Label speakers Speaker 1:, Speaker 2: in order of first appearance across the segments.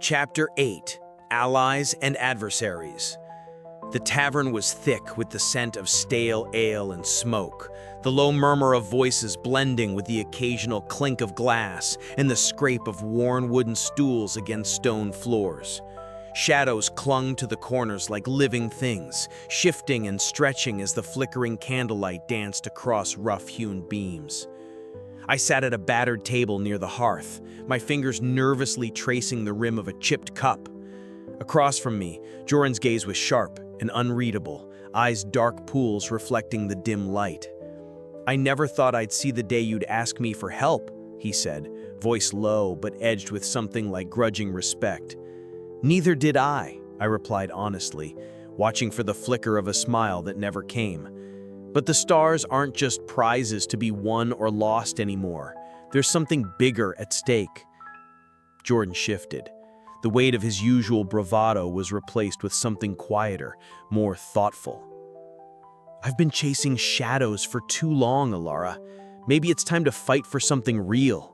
Speaker 1: Chapter 8: Allies and Adversaries. The tavern was thick with the scent of stale ale and smoke, the low murmur of voices blending with the occasional clink of glass and the scrape of worn wooden stools against stone floors. Shadows clung to the corners like living things, shifting and stretching as the flickering candlelight danced across rough-hewn beams. I sat at a battered table near the hearth, my fingers nervously tracing the rim of a chipped cup. Across from me, Joran's gaze was sharp and unreadable, eyes dark pools reflecting the dim light. "I never thought I'd see the day you'd ask me for help," he said, voice low but edged with something like grudging respect. "Neither did I," replied honestly, watching for the flicker of a smile that never came. "But the stars aren't just prizes to be won or lost anymore. There's something bigger at stake." Jordan shifted. The weight of his usual bravado was replaced with something quieter, more thoughtful. "I've been chasing shadows for too long, Elara. Maybe it's time to fight for something real."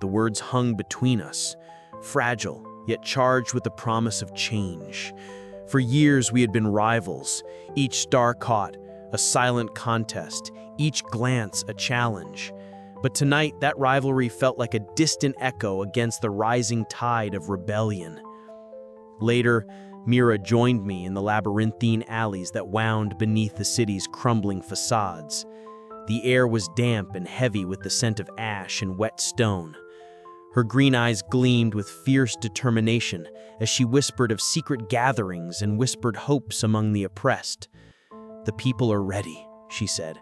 Speaker 1: The words hung between us, fragile, yet charged with the promise of change. For years we had been rivals, each star caught, a silent contest, each glance a challenge. But tonight, that rivalry felt like a distant echo against the rising tide of rebellion. Later, Mira joined me in the labyrinthine alleys that wound beneath the city's crumbling facades. The air was damp and heavy with the scent of ash and wet stone. Her green eyes gleamed with fierce determination as she whispered of secret gatherings and whispered hopes among the oppressed. "The people are ready," she said,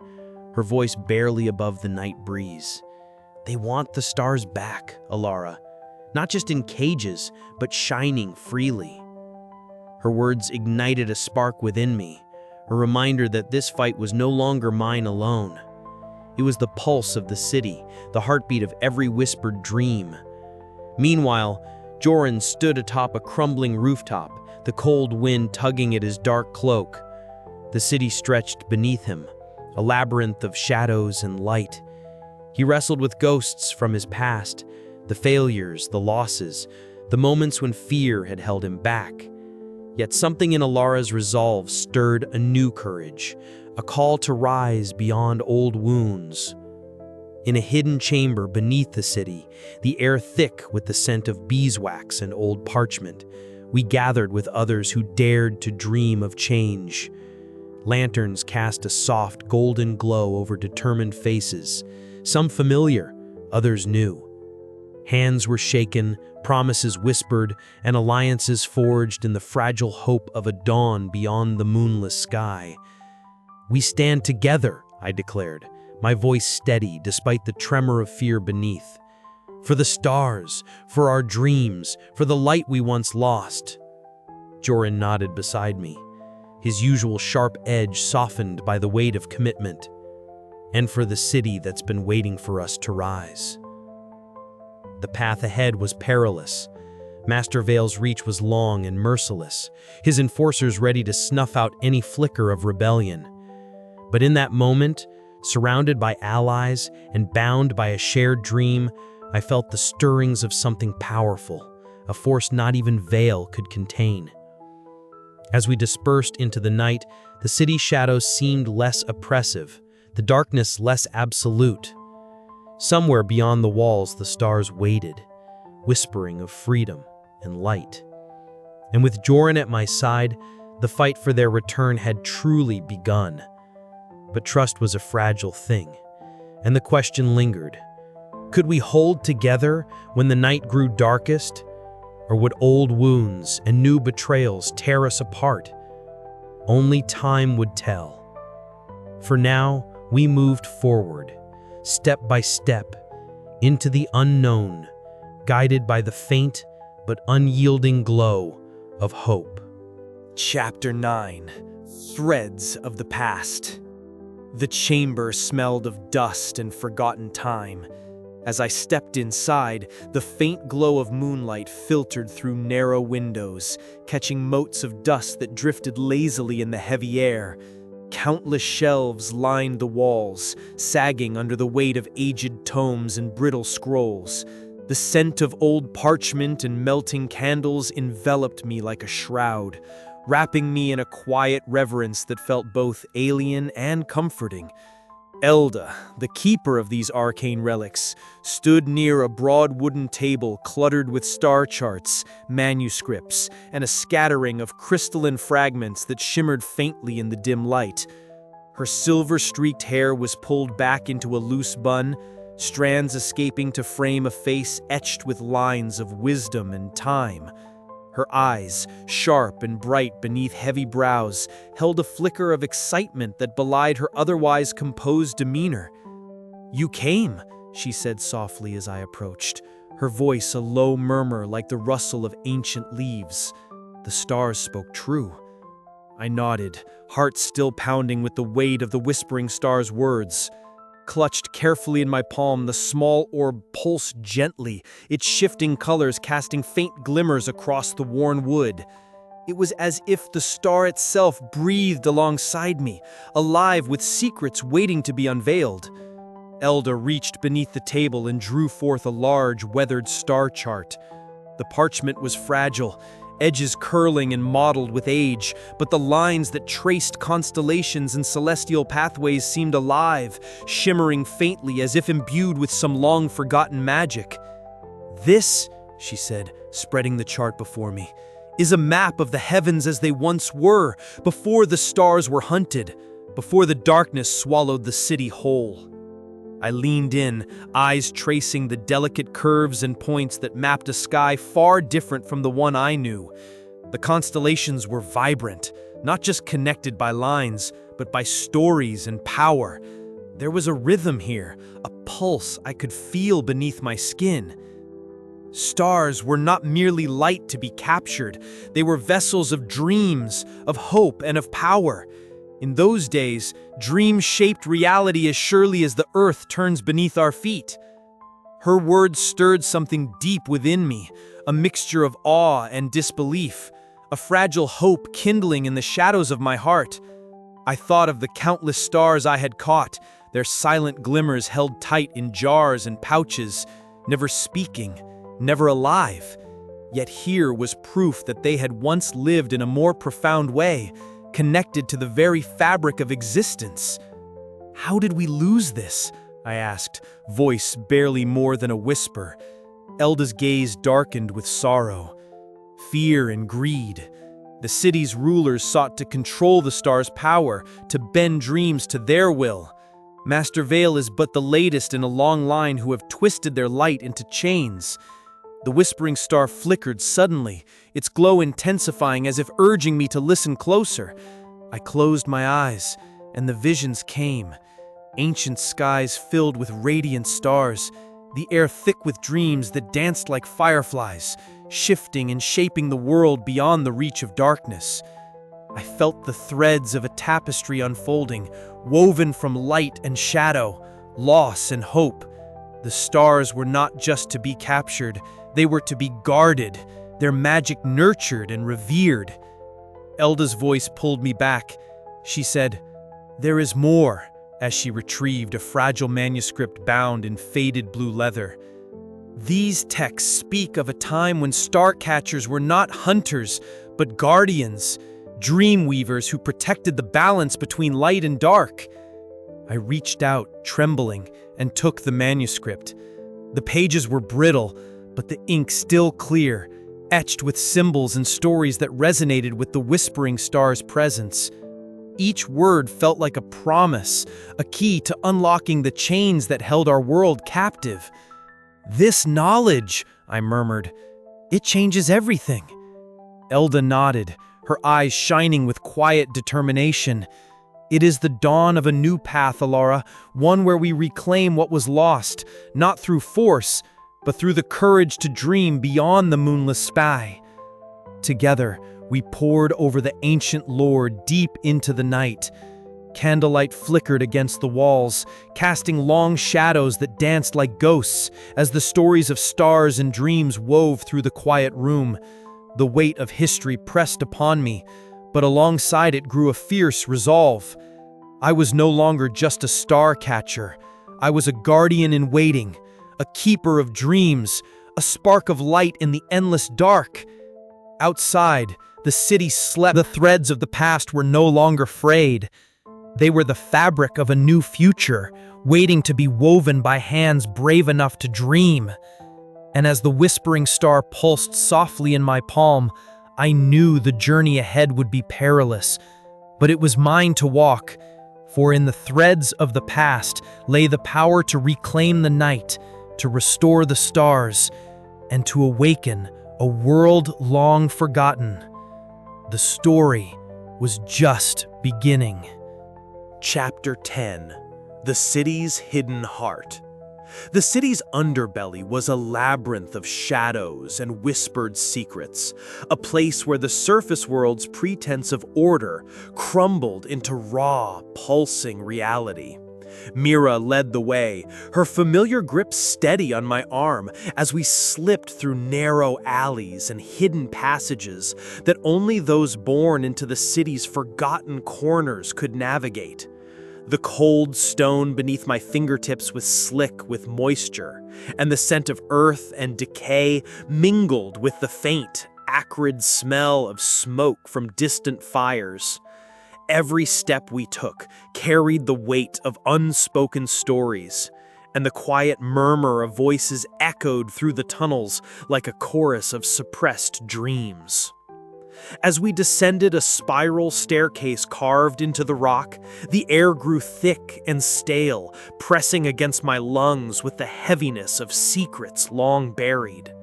Speaker 1: her voice barely above the night breeze. "They want the stars back, Elara, not just in cages, but shining freely." Her words ignited a spark within me, a reminder that this fight was no longer mine alone. It was the pulse of the city, the heartbeat of every whispered dream. Meanwhile, Joran stood atop a crumbling rooftop, the cold wind tugging at his dark cloak. The city stretched beneath him, a labyrinth of shadows and light. He wrestled with ghosts from his past, the failures, the losses, the moments when fear had held him back. Yet something in Elara's resolve stirred a new courage, a call to rise beyond old wounds. In a hidden chamber beneath the city, the air thick with the scent of beeswax and old parchment, we gathered with others who dared to dream of change. Lanterns cast a soft, golden glow over determined faces, some familiar, others new. Hands were shaken, promises whispered, and alliances forged in the fragile hope of a dawn beyond the moonless sky. "We stand together," I declared, my voice steady despite the tremor of fear beneath. "For the stars, for our dreams, for the light we once lost." Joran nodded beside me, his usual sharp edge softened by the weight of commitment. "And for the city that's been waiting for us to rise." The path ahead was perilous. Master Vael's reach was long and merciless, his enforcers ready to snuff out any flicker of rebellion. But in that moment, surrounded by allies and bound by a shared dream, I felt the stirrings of something powerful, a force not even Vael could contain. As we dispersed into the night, the city shadows seemed less oppressive, the darkness less absolute. Somewhere beyond the walls, the stars waited, whispering of freedom and light. And with Joran at my side, the fight for their return had truly begun. But trust was a fragile thing, and the question lingered. Could we hold together when the night grew darkest? Or would old wounds and new betrayals tear us apart? Only time would tell. For now, we moved forward, step by step, into the unknown, guided by the faint but unyielding glow of hope.
Speaker 2: Chapter 9: Threads of the Past. The chamber smelled of dust and forgotten time. As I stepped inside, the faint glow of moonlight filtered through narrow windows, catching motes of dust that drifted lazily in the heavy air. Countless shelves lined the walls, sagging under the weight of aged tomes and brittle scrolls. The scent of old parchment and melting candles enveloped me like a shroud, wrapping me in a quiet reverence that felt both alien and comforting. Elda, the keeper of these arcane relics, stood near a broad wooden table cluttered with star charts, manuscripts, and a scattering of crystalline fragments that shimmered faintly in the dim light. Her silver-streaked hair was pulled back into a loose bun, strands escaping to frame a face etched with lines of wisdom and time. Her eyes, sharp and bright beneath heavy brows, held a flicker of excitement that belied her otherwise composed demeanor. "You came," she said softly as I approached, her voice a low murmur like the rustle of ancient leaves. The stars spoke true. I nodded, heart still pounding with the weight of the whispering star's words. Clutched carefully in my palm, the small orb pulsed gently, its shifting colors casting faint glimmers across the worn wood. It was as if the star itself breathed alongside me, alive with secrets waiting to be unveiled. Elda reached beneath the table and drew forth a large, weathered star chart. The parchment was fragile, edges curling and mottled with age, but the lines that traced constellations and celestial pathways seemed alive, shimmering faintly as if imbued with some long-forgotten magic. "This," she said, spreading the chart before me, "is a map of the heavens as they once were, before the stars were hunted, before the darkness swallowed the city whole." I leaned in, eyes tracing the delicate curves and points that mapped a sky far different from the one I knew. The constellations were vibrant, not just connected by lines, but by stories and power. There was a rhythm here, a pulse I could feel beneath my skin. Stars were not merely light to be captured. They were vessels of dreams, of hope, and of power. In those days, dreams shaped reality as surely as the earth turns beneath our feet. Her words stirred something deep within me, a mixture of awe and disbelief, a fragile hope kindling in the shadows of my heart. I thought of the countless stars I had caught, their silent glimmers held tight in jars and pouches, never speaking, never alive. Yet here was proof that they had once lived in a more profound way, connected to the very fabric of existence. "How did we lose this?" I asked, voice barely more than a whisper. Elda's gaze darkened with sorrow. Fear and greed. The city's rulers sought to control the star's power, to bend dreams to their will. Master Vael is but the latest in a long line who have twisted their light into chains. The whispering star flickered suddenly, its glow intensifying as if urging me to listen closer. I closed my eyes, and the visions came. Ancient skies filled with radiant stars, the air thick with dreams that danced like fireflies, shifting and shaping the world beyond the reach of darkness. I felt the threads of a tapestry unfolding, woven from light and shadow, loss and hope. The stars were not just to be captured, they were to be guarded, their magic nurtured and revered. Elda's voice pulled me back. She said, "There is more," as she retrieved a fragile manuscript bound in faded blue leather. "These texts speak of a time when starcatchers were not hunters, but guardians, dream weavers who protected the balance between light and dark." I reached out, trembling, and took the manuscript. The pages were brittle, but the ink still clear, etched with symbols and stories that resonated with the whispering star's presence. Each word felt like a promise, a key to unlocking the chains that held our world captive. "This knowledge," I murmured, "it changes everything." Elda nodded, her eyes shining with quiet determination. "It is the dawn of a new path, Elara, one where we reclaim what was lost, not through force, but through the courage to dream beyond the moonless sky." Together, we pored over the ancient lore deep into the night. Candlelight flickered against the walls, casting long shadows that danced like ghosts as the stories of stars and dreams wove through the quiet room. The weight of history pressed upon me, but alongside it grew a fierce resolve. I was no longer just a star catcher. I was a guardian in waiting, a keeper of dreams, a spark of light in the endless dark. Outside, the city slept. The threads of the past were no longer frayed. They were the fabric of a new future, waiting to be woven by hands brave enough to dream. And as the whispering star pulsed softly in my palm, I knew the journey ahead would be perilous, but it was mine to walk, for in the threads of the past lay the power to reclaim the night, to restore the stars, and to awaken a world long forgotten. The story was just beginning.
Speaker 1: Chapter 10: The City's Hidden Heart. The city's underbelly was a labyrinth of shadows and whispered secrets, a place where the surface world's pretense of order crumbled into raw, pulsing reality. Mira led the way, her familiar grip steady on my arm as we slipped through narrow alleys and hidden passages that only those born into the city's forgotten corners could navigate. The cold stone beneath my fingertips was slick with moisture, and the scent of earth and decay mingled with the faint, acrid smell of smoke from distant fires. Every step we took carried the weight of unspoken stories, and the quiet murmur of voices echoed through the tunnels like a chorus of suppressed dreams. As we descended a spiral staircase carved into the rock, the air grew thick and stale, pressing against my lungs with the heaviness of secrets long buried.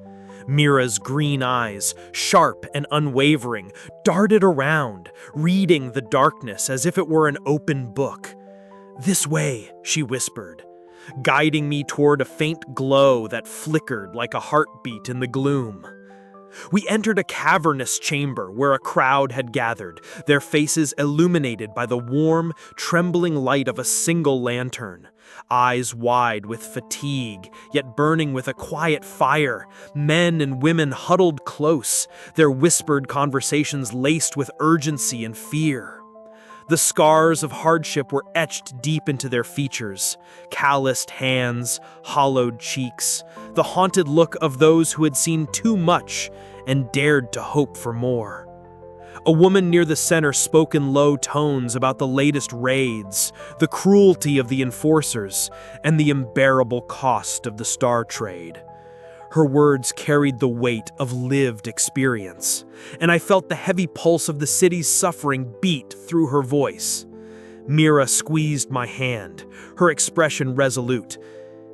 Speaker 1: Mira's green eyes, sharp and unwavering, darted around, reading the darkness as if it were an open book. "This way," she whispered, guiding me toward a faint glow that flickered like a heartbeat in the gloom. We entered a cavernous chamber where a crowd had gathered, their faces illuminated by the warm, trembling light of a single lantern. Eyes wide with fatigue, yet burning with a quiet fire, men and women huddled close, their whispered conversations laced with urgency and fear. The scars of hardship were etched deep into their features, calloused hands, hollowed cheeks, the haunted look of those who had seen too much and dared to hope for more. A woman near the center spoke in low tones about the latest raids, the cruelty of the enforcers, and the unbearable cost of the star trade. Her words carried the weight of lived experience, and I felt the heavy pulse of the city's suffering beat through her voice. Mira squeezed my hand, her expression resolute.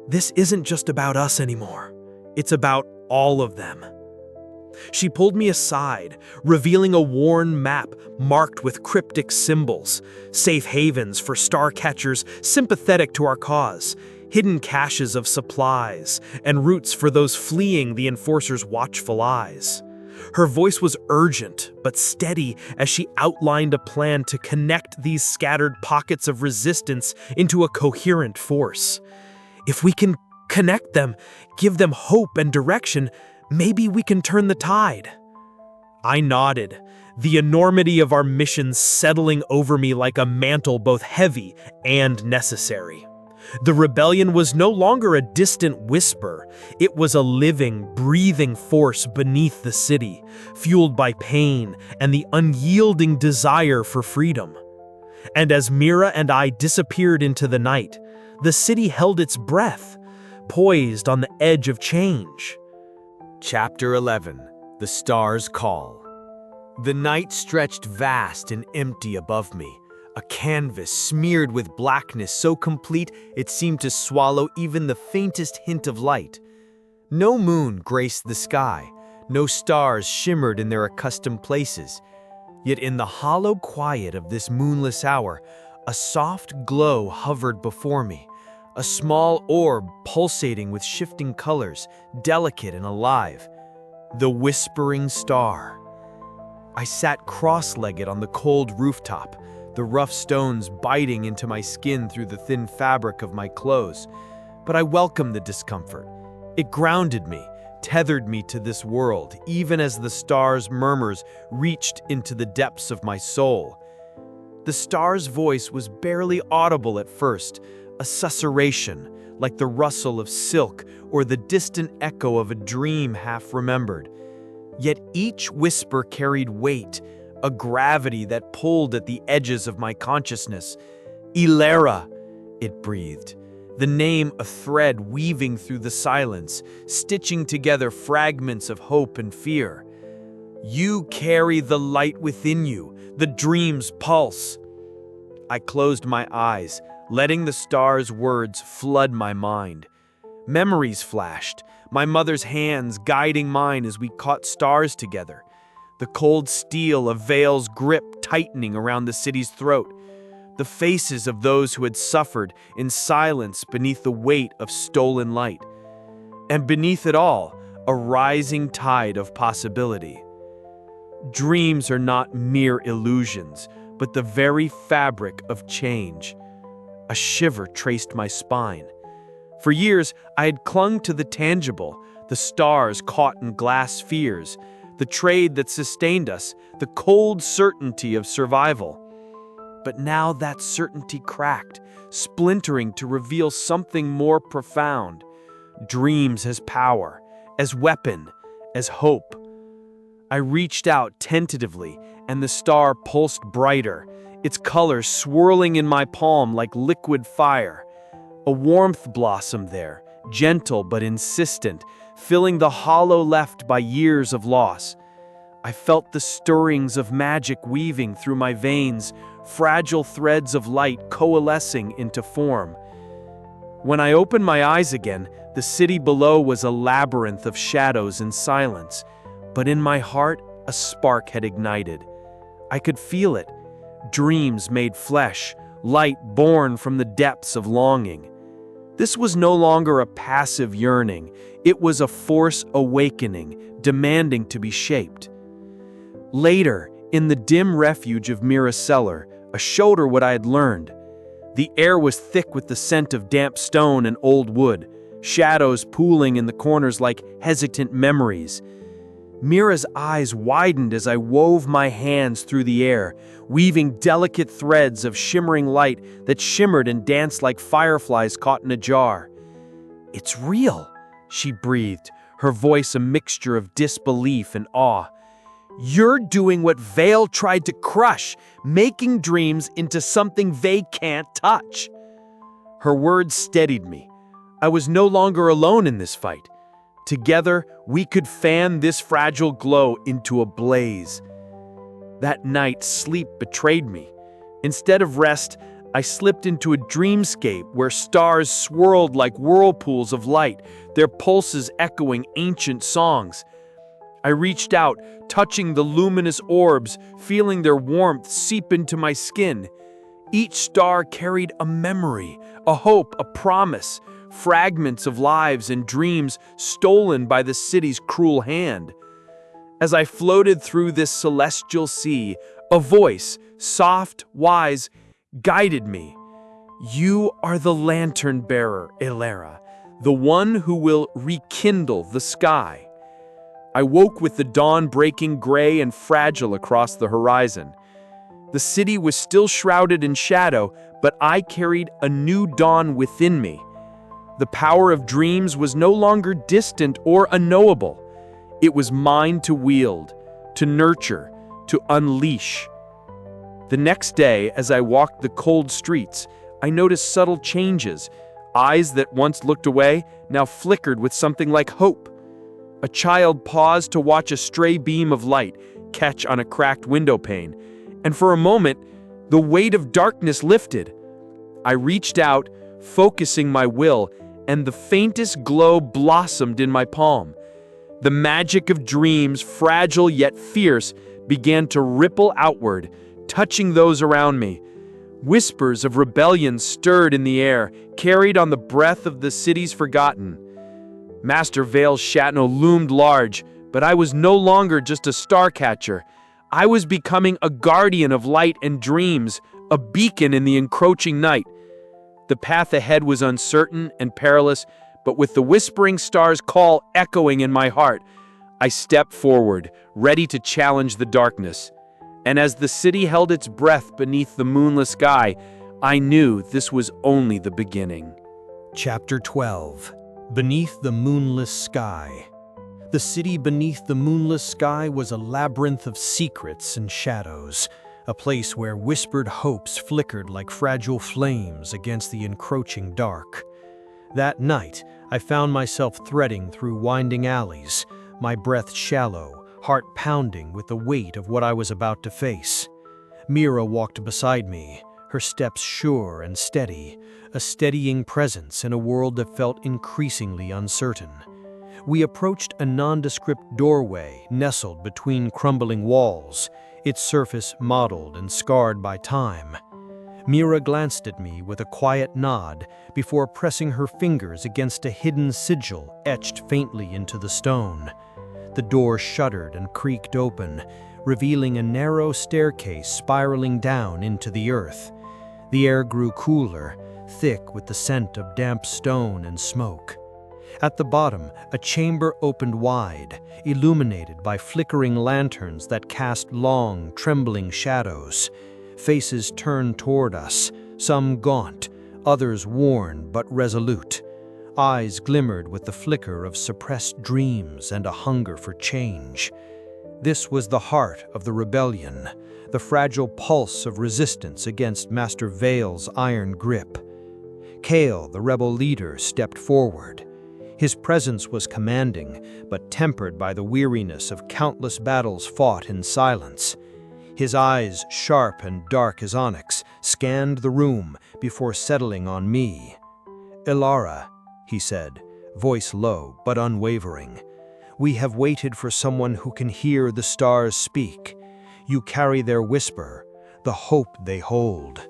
Speaker 1: "This isn't just about us anymore. It's about all of them." She pulled me aside, revealing a worn map marked with cryptic symbols, safe havens for star catchers sympathetic to our cause, hidden caches of supplies, and routes for those fleeing the enforcers' watchful eyes. Her voice was urgent but steady as she outlined a plan to connect these scattered pockets of resistance into a coherent force. If we can connect them, give them hope and direction, maybe we can turn the tide. I nodded, the enormity of our mission settling over me like a mantle both heavy and necessary. The rebellion was no longer a distant whisper. It was a living, breathing force beneath the city, fueled by pain and the unyielding desire for freedom. And as Mira and I disappeared into the night, the city held its breath, poised on the edge of change.
Speaker 3: Chapter 11: The Stars Call. The night stretched vast and empty above me, a canvas smeared with blackness so complete it seemed to swallow even the faintest hint of light. No moon graced the sky, no stars shimmered in their accustomed places. Yet in the hollow quiet of this moonless hour, a soft glow hovered before me, a small orb pulsating with shifting colors, delicate and alive. The whispering star. I sat cross-legged on the cold rooftop, the rough stones biting into my skin through the thin fabric of my clothes. But I welcomed the discomfort. It grounded me, tethered me to this world, even as the star's murmurs reached into the depths of my soul. The star's voice was barely audible at first, a susurration,
Speaker 2: like the rustle of silk or the distant echo of a dream half remembered. Yet each whisper carried weight, a gravity that pulled at the edges of my consciousness. Elara, it breathed, the name a thread weaving through the silence, stitching together fragments of hope and fear. You carry the light within you, the dream's pulse. I closed my eyes, letting the star's words flood my mind. Memories flashed, my mother's hands guiding mine as we caught stars together. The cold steel of Vael's grip tightening around the city's throat. The faces of those who had suffered in silence beneath the weight of stolen light. And beneath it all, a rising tide of possibility. Dreams are not mere illusions, but the very fabric of change. A shiver traced my spine. For years, I had clung to the tangible, the stars caught in glass spheres, the trade that sustained us, the cold certainty of survival. But now that certainty cracked, splintering to reveal something more profound. Dreams as power, as weapon, as hope. I reached out tentatively, and the star pulsed brighter, its colors swirling in my palm like liquid fire. A warmth blossomed there, gentle but insistent, filling the hollow left by years of loss. I felt the stirrings of magic weaving through my veins, fragile threads of light coalescing into form. When I opened my eyes again, the city below was a labyrinth of shadows and silence. But in my heart, a spark had ignited. I could feel it. Dreams made flesh, light born from the depths of longing. This was no longer a passive yearning. It was a force awakening, demanding to be shaped. Later, in the dim refuge of Mira's cellar, I showed her what I had learned. The air was thick with the scent of damp stone and old wood, shadows pooling in the corners like hesitant memories. Mira's eyes widened as I wove my hands through the air, weaving delicate threads of shimmering light that shimmered and danced like fireflies caught in a jar. "It's real," she breathed, her voice a mixture of disbelief and awe. "You're doing what Vael tried to crush, making dreams into something they can't touch." Her words steadied me. I was no longer alone in this fight. Together, we could fan this fragile glow into a blaze. That night, sleep betrayed me. Instead of rest, I slipped into a dreamscape where stars swirled like whirlpools of light, their pulses echoing ancient songs. I reached out, touching the luminous orbs, feeling their warmth seep into my skin. Each star carried a memory, a hope, a promise, fragments of lives and dreams stolen by the city's cruel hand. As I floated through this celestial sea, a voice, soft, wise, guided me. "You are the lantern bearer, Elara, the one who will rekindle the sky." I woke with the dawn breaking gray and fragile across the horizon. The city was still shrouded in shadow, but I carried a new dawn within me. The power of dreams was no longer distant or unknowable. It was mine to wield, to nurture, to unleash. The next day, as I walked the cold streets, I noticed subtle changes. Eyes that once looked away now flickered with something like hope. A child paused to watch a stray beam of light catch on a cracked window pane, and for a moment, the weight of darkness lifted. I reached out, focusing my will, and the faintest glow blossomed in my palm. The magic of dreams, fragile yet fierce, began to ripple outward, touching those around me. Whispers of rebellion stirred in the air, carried on the breath of the cities forgotten. Master Vael's Shatno loomed large, but I was no longer just a starcatcher. I was becoming a guardian of light and dreams, a beacon in the encroaching night. The path ahead was uncertain and perilous, but with the whispering star's call echoing in my heart, I stepped forward, ready to challenge the darkness. And as the city held its breath beneath the moonless sky, I knew this was only the beginning. Chapter 12. Beneath the Moonless Sky. The city beneath the moonless sky was a labyrinth of secrets and shadows, a place where whispered hopes flickered like fragile flames against the encroaching dark. That night, I found myself threading through winding alleys, my breath shallow, heart pounding with the weight of what I was about to face. Mira walked beside me, her steps sure and steady, a steadying presence in a world that felt increasingly uncertain. We approached a nondescript doorway nestled between crumbling walls, its surface mottled and scarred by time. Mira glanced at me with a quiet nod before pressing her fingers against a hidden sigil etched faintly into the stone. The door shuddered and creaked open, revealing a narrow staircase spiraling down into the earth. The air grew cooler, thick with the scent of damp stone and smoke. At the bottom, a chamber opened wide, illuminated by flickering lanterns that cast long, trembling shadows. Faces turned toward us, some gaunt, others worn but resolute. Eyes glimmered with the flicker of suppressed dreams and a hunger for change. This was the heart of the rebellion, the fragile pulse of resistance against Master Vael's iron grip. Kale, the rebel leader, stepped forward. His presence was commanding, but tempered by the weariness of countless battles fought in silence. His eyes, sharp and dark as onyx, scanned the room before settling on me. "Elara," he said, voice low but unwavering. "We have waited for someone who can hear the stars speak. You carry their whisper, the hope they hold."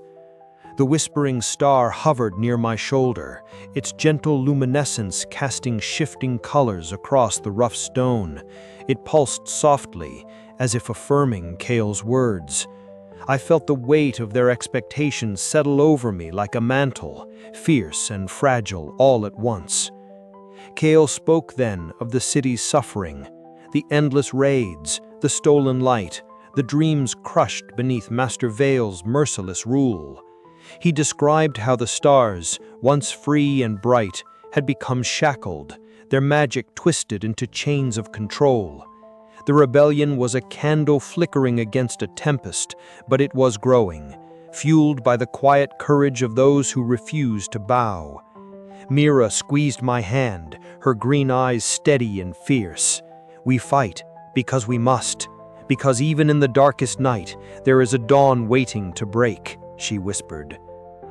Speaker 2: The whispering star hovered near my shoulder, its gentle luminescence casting shifting colors across the rough stone. It pulsed softly, as if affirming Kale's words. I felt the weight of their expectations settle over me like a mantle, fierce and fragile all at once. Kale spoke then of the city's suffering, the endless raids, the stolen light, the dreams crushed beneath Master Vael's merciless rule. He described how the stars, once free and bright, had become shackled, their magic twisted into chains of control. The rebellion was a candle flickering against a tempest, but it was growing, fueled by the quiet courage of those who refused to bow. Mira squeezed my hand, her green eyes steady and fierce. "We fight because we must, because even in the darkest night, there is a dawn waiting to break," she whispered.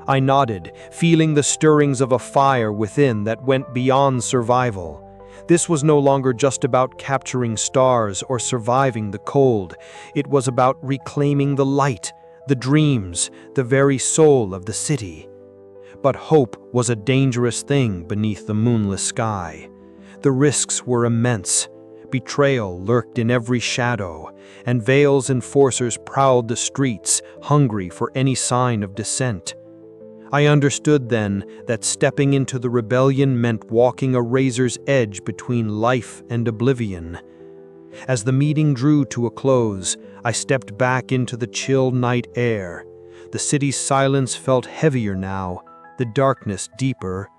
Speaker 2: I nodded, feeling the stirrings of a fire within that went beyond survival. This was no longer just about capturing stars or surviving the cold. It was about reclaiming the light, the dreams, the very soul of the city. But hope was a dangerous thing beneath the moonless sky. The risks were immense. Betrayal lurked in every shadow, and Vael's enforcers prowled the streets, hungry for any sign of dissent. I understood then that stepping into the rebellion meant walking a razor's edge between life and oblivion. As the meeting drew to a close, I stepped back into the chill night air. The city's silence felt heavier now, the darkness deeper.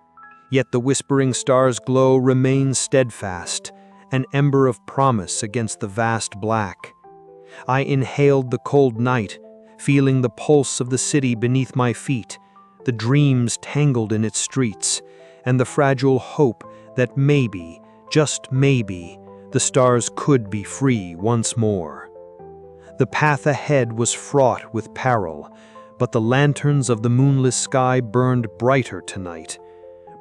Speaker 2: Yet the whispering star's glow remained steadfast, an ember of promise against the vast black. I inhaled the cold night, feeling the pulse of the city beneath my feet, the dreams tangled in its streets, and the fragile hope that maybe, just maybe, the stars could be free once more. The path ahead was fraught with peril, but the lanterns of the moonless sky burned brighter tonight,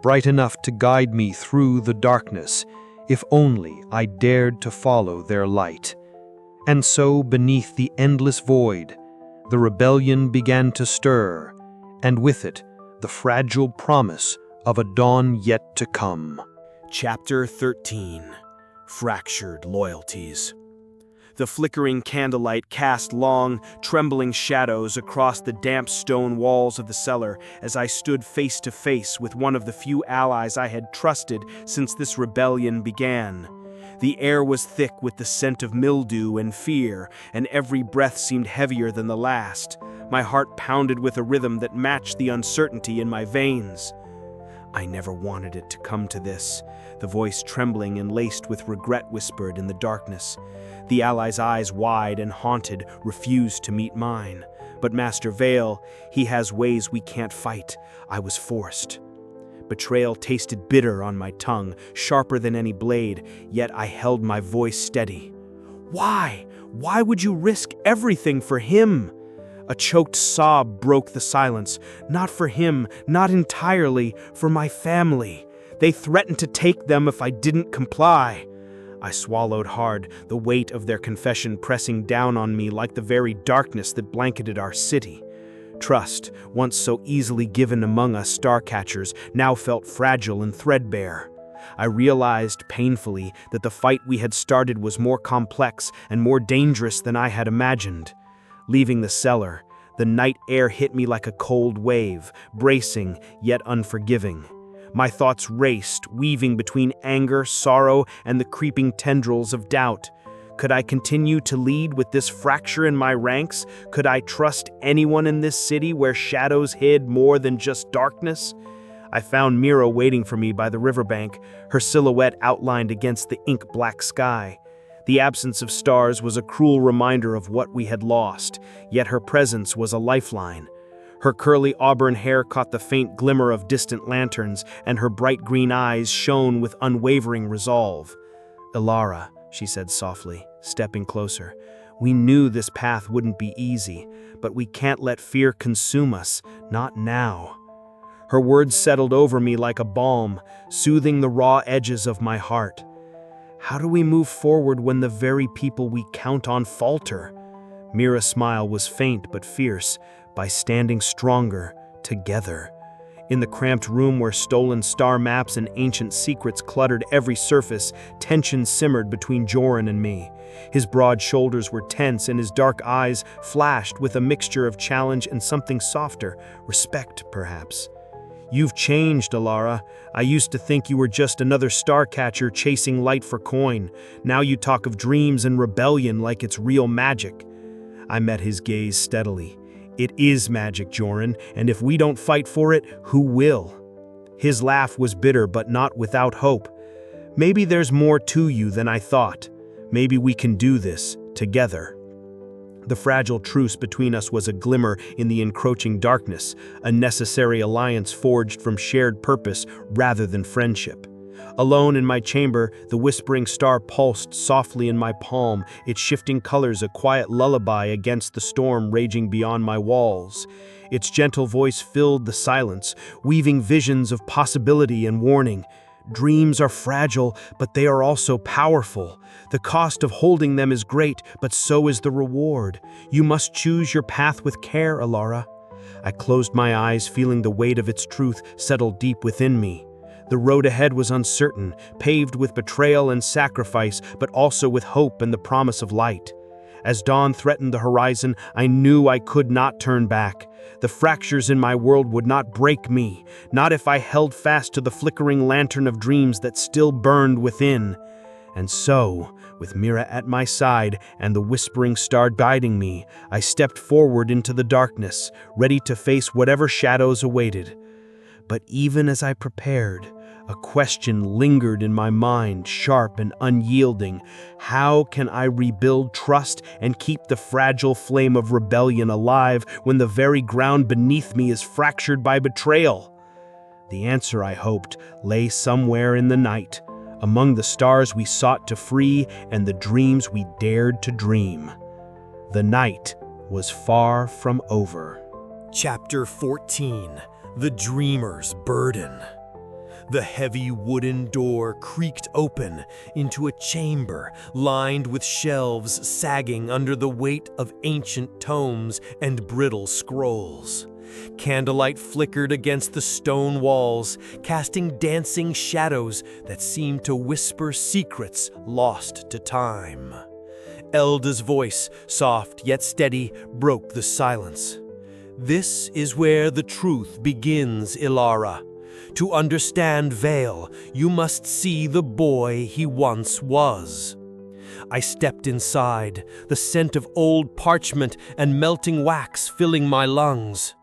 Speaker 2: bright enough to guide me through the darkness, if only I dared to follow their light. And so, beneath the endless void, the rebellion began to stir, and with it, the fragile promise of a dawn yet to come.
Speaker 1: Chapter 13. Fractured Loyalties. The flickering candlelight cast long, trembling shadows across the damp stone walls of the cellar as I stood face to face with one of the few allies I had trusted since this rebellion began. The air was thick with the scent of mildew and fear, and every breath seemed heavier than the last. My heart pounded with a rhythm that matched the uncertainty in my veins. I never wanted it to come to this, the voice trembling and laced with regret whispered in the darkness. The ally's eyes, wide and haunted, refused to meet mine. But Master Vael, he has ways we can't fight. I was forced. Betrayal tasted bitter on my tongue, sharper than any blade, yet I held my voice steady. Why? Why would you risk everything for him? A choked sob broke the silence. Not for him, not entirely, for my family. They threatened to take them if I didn't comply. I swallowed hard, the weight of their confession pressing down on me like the very darkness that blanketed our city. Trust, once so easily given among us starcatchers, now felt fragile and threadbare. I realized painfully that the fight we had started was more complex and more dangerous than I had imagined. Leaving the cellar, the night air hit me like a cold wave, bracing yet unforgiving. My thoughts raced, weaving between anger, sorrow, and the creeping tendrils of doubt. Could I continue to lead with this fracture in my ranks? Could I trust anyone in this city where shadows hid more than just darkness? I found Mira waiting for me by the riverbank, her silhouette outlined against the ink-black sky. The absence of stars was a cruel reminder of what we had lost, yet her presence was a lifeline. Her curly auburn hair caught the faint glimmer of distant lanterns, and her bright green eyes shone with unwavering resolve. "Elara," she said softly, stepping closer. "We knew this path wouldn't be easy, but we can't let fear consume us, not now." Her words settled over me like a balm, soothing the raw edges of my heart. How do we move forward when the very people we count on falter? Mira's smile was faint but fierce. By standing stronger, together. In the cramped room where stolen star maps and ancient secrets cluttered every surface, tension simmered between Joran and me. His broad shoulders were tense and his dark eyes flashed with a mixture of challenge and something softer, respect perhaps. "You've changed, Elara. I used to think you were just another starcatcher chasing light for coin. Now you talk of dreams and rebellion like it's real magic." I met his gaze steadily. "It is magic, Joran, and if we don't fight for it, who will?" His laugh was bitter but not without hope. "Maybe there's more to you than I thought. Maybe we can do this, together." The fragile truce between us was a glimmer in the encroaching darkness, a necessary alliance forged from shared purpose rather than friendship. Alone in my chamber, the whispering star pulsed softly in my palm, its shifting colors a quiet lullaby against the storm raging beyond my walls. Its gentle voice filled the silence, weaving visions of possibility and warning. Dreams are fragile, but they are also powerful. The cost of holding them is great, but so is the reward. You must choose your path with care, Elara. I closed my eyes, feeling the weight of its truth settle deep within me. The road ahead was uncertain, paved with betrayal and sacrifice, but also with hope and the promise of light. As dawn threatened the horizon, I knew I could not turn back. The fractures in my world would not break me, not if I held fast to the flickering lantern of dreams that still burned within. And so, with Mira at my side and the whispering star guiding me, I stepped forward into the darkness, ready to face whatever shadows awaited. But even as I prepared, a question lingered in my mind, sharp and unyielding. How can I rebuild trust and keep the fragile flame of rebellion alive when the very ground beneath me is fractured by betrayal? The answer, I hoped, lay somewhere in the night, among the stars we sought to free and the dreams we dared to dream. The night was far from over.
Speaker 2: Chapter 14. The Dreamer's Burden. The heavy wooden door creaked open into a chamber lined with shelves sagging under the weight of ancient tomes and brittle scrolls. Candlelight flickered against the stone walls, casting dancing shadows that seemed to whisper secrets lost to time. Elda's voice, soft yet steady, broke the silence. "This is where the truth begins, Elara. To understand Vael, you must see the boy he once was." I stepped inside, the scent of old parchment and melting wax filling my lungs.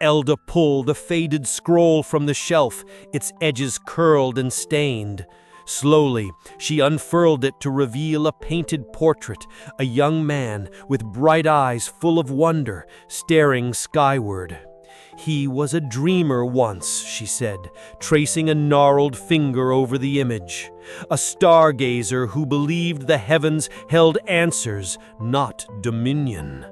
Speaker 2: Elda pulled a faded scroll from the shelf, its edges curled and stained. Slowly, she unfurled it to reveal a painted portrait, a young man with bright eyes full of wonder, staring skyward. "He was a dreamer once," she said, tracing a gnarled finger over the image. "A stargazer who believed the heavens held answers, not dominion."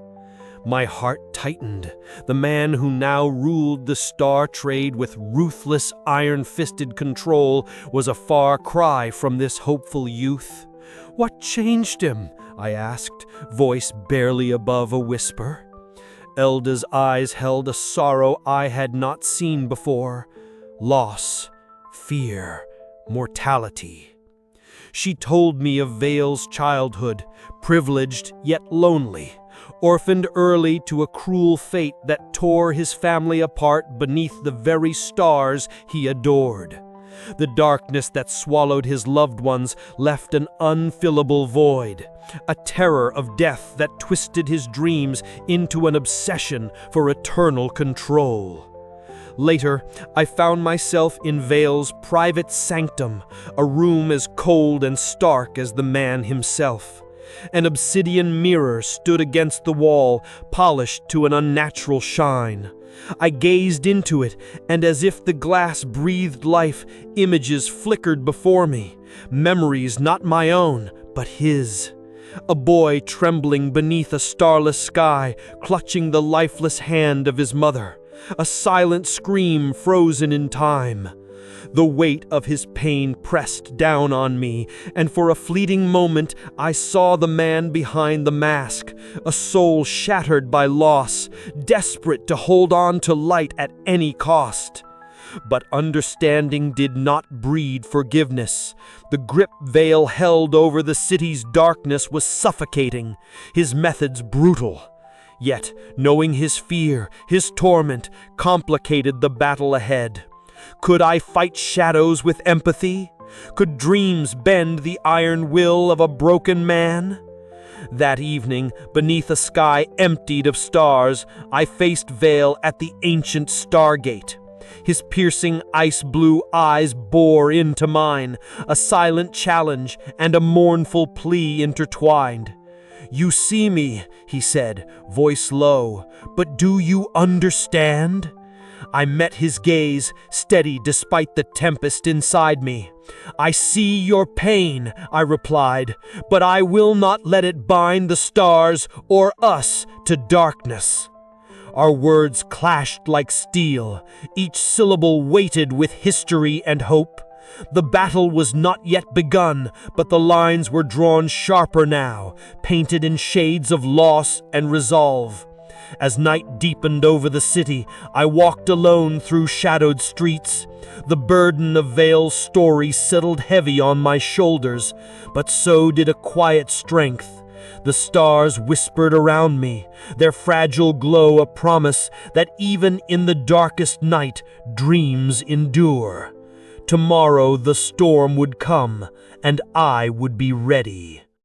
Speaker 2: My heart tightened. The man who now ruled the star trade with ruthless, iron-fisted control was a far cry from this hopeful youth. "What changed him?" I asked, voice barely above a whisper. Elda's eyes held a sorrow I had not seen before. Loss, fear, mortality. She told me of Vael's childhood, privileged yet lonely, orphaned early to a cruel fate that tore his family apart beneath the very stars he adored. The darkness that swallowed his loved ones left an unfillable void, a terror of death that twisted his dreams into an obsession for eternal control. Later, I found myself in Vael's private sanctum, a room as cold and stark as the man himself. An obsidian mirror stood against the wall, polished to an unnatural shine. I gazed into it, and as if the glass breathed life, images flickered before me, memories not my own, but his. A boy trembling beneath a starless sky, clutching the lifeless hand of his mother. A silent scream frozen in time. The weight of his pain pressed down on me, and for a fleeting moment I saw the man behind the mask, a soul shattered by loss, desperate to hold on to light at any cost. But understanding did not breed forgiveness. The grip Vael held over the city's darkness was suffocating, his methods brutal. Yet, knowing his fear, his torment, complicated the battle ahead. Could I fight shadows with empathy? Could dreams bend the iron will of a broken man? That evening, beneath a sky emptied of stars, I faced Vael at the ancient Stargate. His piercing ice-blue eyes bore into mine, a silent challenge and a mournful plea intertwined. "You see me," he said, voice low, "but do you understand?" I met his gaze, steady despite the tempest inside me. "I see your pain," I replied, "but I will not let it bind the stars or us to darkness." Our words clashed like steel, each syllable weighted with history and hope. The battle was not yet begun, but the lines were drawn sharper now, painted in shades of loss and resolve. As night deepened over the city, I walked alone through shadowed streets. The burden of Vael's story settled heavy on my shoulders, but so did a quiet strength. The stars whispered around me, their fragile glow a promise that even in the darkest night, dreams endure. Tomorrow the storm would come, and I would be ready.